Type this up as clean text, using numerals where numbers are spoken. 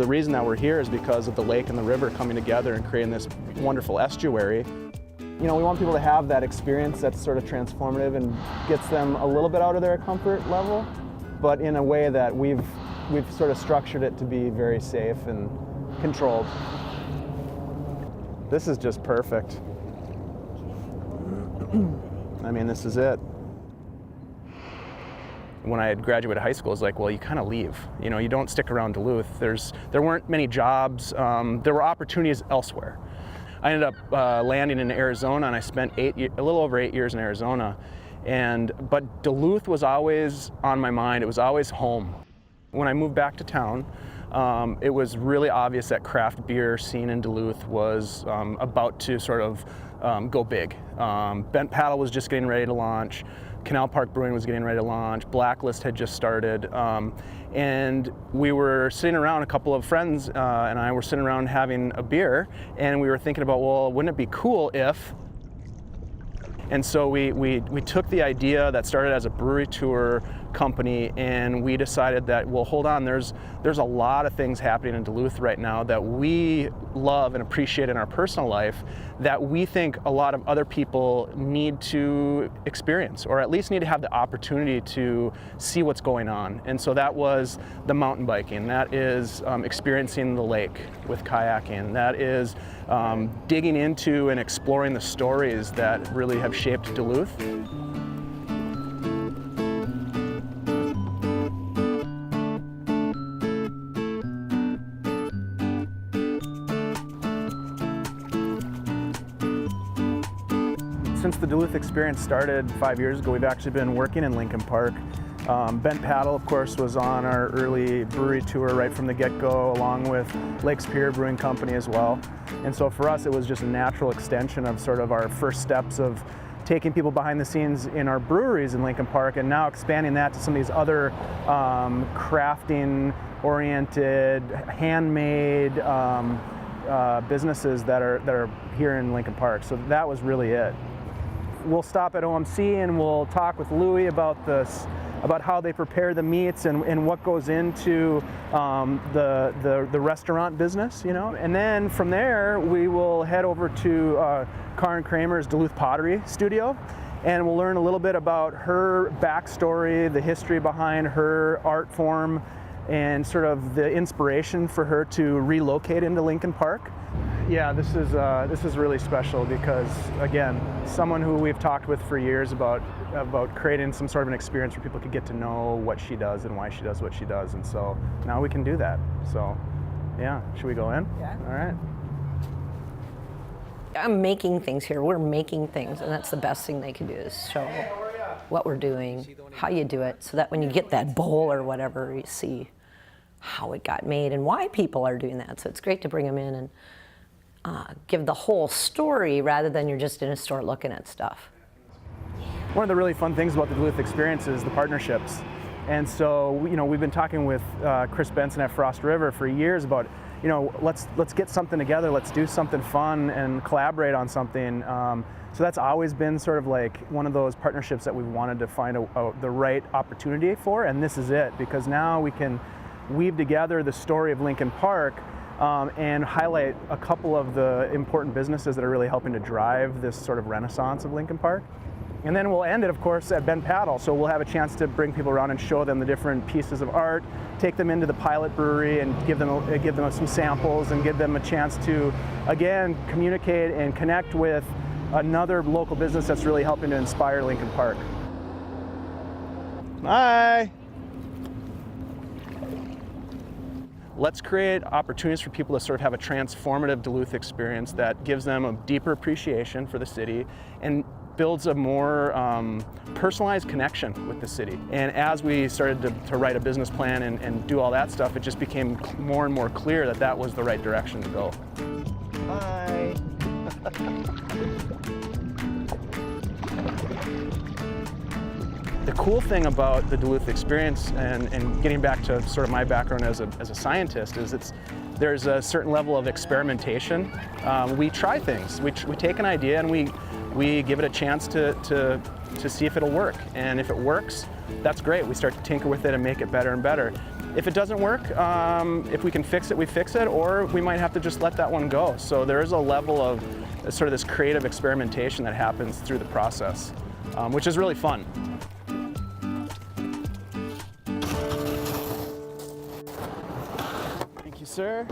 the reason that we're here is because of the lake and the river coming together and creating this wonderful estuary. You know, we want people to have that experience that's sort of transformative and gets them a little bit out of their comfort level, but in a way that we've sort of structured it to be very safe and controlled. This is just perfect. I mean, this is it. When I had graduated high school, it was like, well, you kind of leave. You know, you don't stick around Duluth. There weren't many jobs. There were opportunities elsewhere. I ended up landing in Arizona, and I spent a little over 8 years in Arizona. But Duluth was always on my mind. It was always home. When I moved back to town, it was really obvious that craft beer scene in Duluth was about to sort of go big. Bent Paddle was just getting ready to launch. Canal Park Brewing was getting ready to launch. Blacklist had just started. And we were sitting around, a couple of friends and I were sitting around having a beer, and we were thinking about, well, wouldn't it be cool if... And so we took the idea that started as a brewery tour company, and we decided that, well, hold on, there's a lot of things happening in Duluth right now that we love and appreciate in our personal life that we think a lot of other people need to experience, or at least need to have the opportunity to see what's going on. And so that was the mountain biking, that is experiencing the lake with kayaking, that is digging into and exploring the stories that really have shaped Duluth. Since the Duluth Experience started 5 years ago, we've actually been working in Lincoln Park. Bent Paddle, of course, was on our early brewery tour right from the get-go, along with Lakes Pier Brewing Company as well. And so for us, it was just a natural extension of sort of our first steps of taking people behind the scenes in our breweries in Lincoln Park, and now expanding that to some of these other crafting-oriented, handmade businesses that are here in Lincoln Park. So that was really it. We'll stop at OMC and we'll talk with Louie about how they prepare the meats and what goes into the restaurant business, you know. And then from there, we will head over to Karen Kramer's Duluth Pottery Studio, and we'll learn a little bit about her backstory, the history behind her art form, and sort of the inspiration for her to relocate into Lincoln Park. Yeah, this is really special because, again, someone who we've talked with for years about creating some sort of an experience where people could get to know what she does and why she does what she does, and so now we can do that. So, yeah, should we go in? Yeah. All right. I'm making things here. We're making things, and that's the best thing they can do is show what we're doing, how you do it, so that when you get that bowl or whatever, you see how it got made and why people are doing that. So it's great to bring them in and give the whole story rather than you're just in a store looking at stuff. One of the really fun things about the Duluth Experience is the partnerships. And so, you know, we've been talking with Chris Benson at Frost River for years about, you know, let's get something together, let's do something fun and collaborate on something. So that's always been sort of like one of those partnerships that we've wanted to find the right opportunity for, and this is it, because now we can weave together the story of Lincoln Park and highlight a couple of the important businesses that are really helping to drive this sort of renaissance of Lincoln Park. And then we'll end it, of course, at Bent Paddle, so we'll have a chance to bring people around and show them the different pieces of art, take them into the pilot brewery and give them some samples and give them a chance to, again, communicate and connect with another local business that's really helping to inspire Lincoln Park. Hi! Let's create opportunities for people to sort of have a transformative Duluth experience that gives them a deeper appreciation for the city and builds a more personalized connection with the city. And as we started to write a business plan and do all that stuff, it just became more and more clear that that was the right direction to go. Hi. The cool thing about the Duluth Experience and getting back to sort of my background as a scientist is there's a certain level of experimentation. We try things. We take an idea and we give it a chance to to see if it'll work. And if it works, that's great. We start to tinker with it and make it better and better. If it doesn't work, if we can fix it, we fix it, or we might have to just let that one go. So there is a level of sort of this creative experimentation that happens through the process, which is really fun. Thank you, sir.